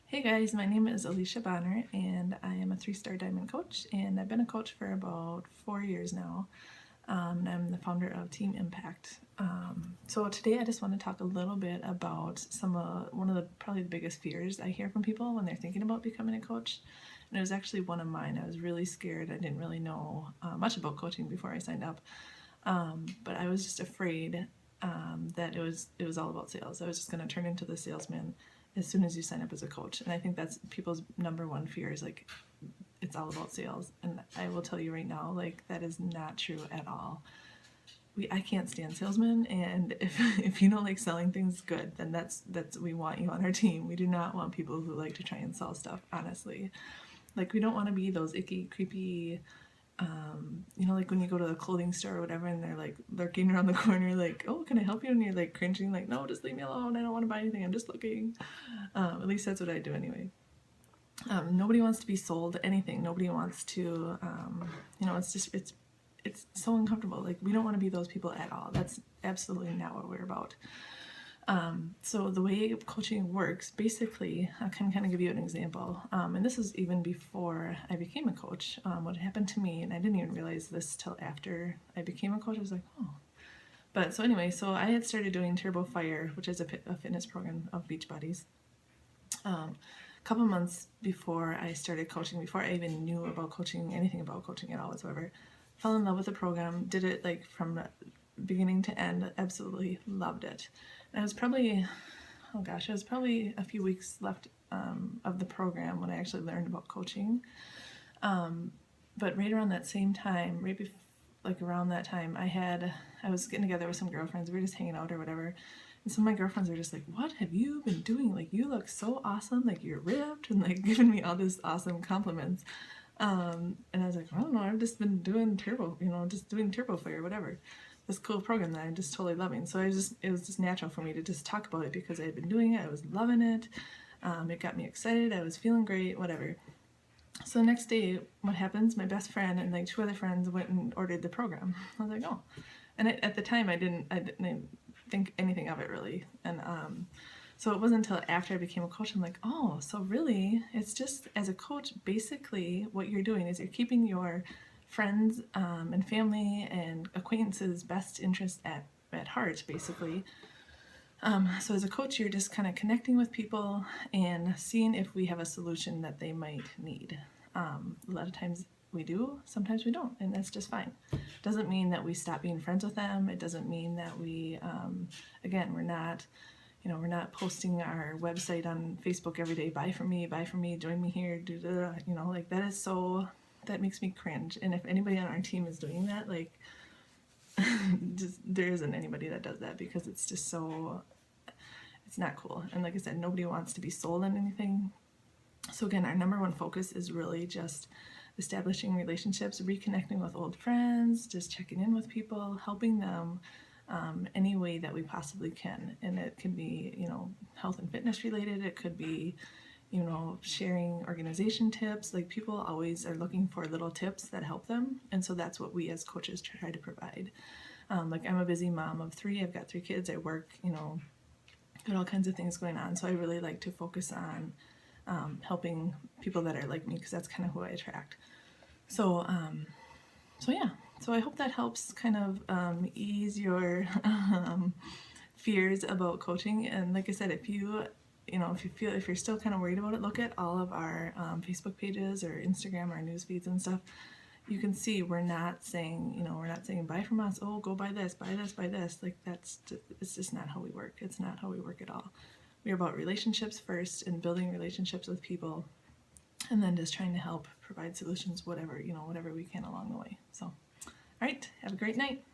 Hey guys, my name is Alicia Bonner and I am a 3-star diamond coach, and I've been a coach for about 4 years now. And I'm the founder of Team Impact. So today I just want to talk a little bit about one of the probably the biggest fears I hear from people when they're thinking about becoming a coach. And it was actually one of mine. I was really scared. I didn't really know much about coaching before I signed up, but I was just afraid that it was all about sales. I was just going to turn into the salesman as soon as you sign up as a coach. And I think that's people's number one fear, is like it's all about sales. And I will tell you right now, like, that is not true at all. I can't stand salesmen, and if you don't like selling things, good, then that's we want you on our team. We do not want people who like to try and sell stuff, honestly. Like, we don't want to be those icky, creepy, like when you go to the clothing store or whatever and they're like lurking around the corner, like, oh, can I help you? And you're like cringing, like, no, just leave me alone. I don't want to buy anything. I'm just looking. At least that's what I do anyway. Nobody wants to be sold anything. Nobody wants to, it's so uncomfortable. Like, we don't want to be those people at all. That's absolutely not what we're about. So the way coaching works, basically, I can kind of give you an example. And this is even before I became a coach. What happened to me, and I didn't even realize this till after I became a coach, I was like, oh. But so anyway, so I had started doing Turbo Fire, which is a fitness program of Beachbodies. A couple months before I started coaching, before I even knew about coaching, anything about coaching at all whatsoever, fell in love with the program, did it like from beginning to end, absolutely loved it. And it was probably a few weeks left of the program when I actually learned about coaching. But right around that same time, around that time, I was getting together with some girlfriends. We were just hanging out or whatever. And some of my girlfriends were just like, what have you been doing? Like, you look so awesome. Like, you're ripped, and like giving me all this awesome compliments. And I was like, I don't know, I've just been doing just doing Turbo Fire, whatever. This cool program that I'm just totally loving. So it was just natural for me to just talk about it because I had been doing it. I was loving it. It got me excited. I was feeling great, whatever. So the next day, what happens? My best friend and like 2 other friends went and ordered the program. I was like, oh. And at the time, I didn't think anything of it really. And so it wasn't until after I became a coach, I'm like, oh, so really, it's just, as a coach, basically what you're doing is you're keeping your friends and family and acquaintances' best interest at heart, basically. So as a coach, you're just kind of connecting with people and seeing if we have a solution that they might need. A lot of times we do, sometimes we don't, and that's just fine. Doesn't mean that we stop being friends with them. It doesn't mean that we, again, we're not posting our website on Facebook every day, buy from me, join me here, like that makes me cringe. And if anybody on our team is doing that, like, just, there isn't anybody that does that, because it's just it's not cool. And like I said, nobody wants to be sold on anything. So again, our number one focus is really just establishing relationships, reconnecting with old friends, just checking in with people, helping them any way that we possibly can. And it can be, health and fitness related. It could be, sharing organization tips. Like, people always are looking for little tips that help them. And so that's what we as coaches try to provide. Like, I'm a busy mom of 3. I've got 3 kids. I work, got all kinds of things going on. So I really like to focus on helping people that are like me, because that's kind of who I attract. So, yeah. So I hope that helps kind of ease your fears about coaching. And like I said, if you're still kind of worried about it, look at all of our Facebook pages or Instagram, our news feeds and stuff. You can see we're not saying buy from us. Oh, go buy this, buy this, buy this. Like, it's just not how we work. It's not how we work at all. We're about relationships first, and building relationships with people, and then just trying to help provide solutions, whatever we can along the way. So, all right, have a great night.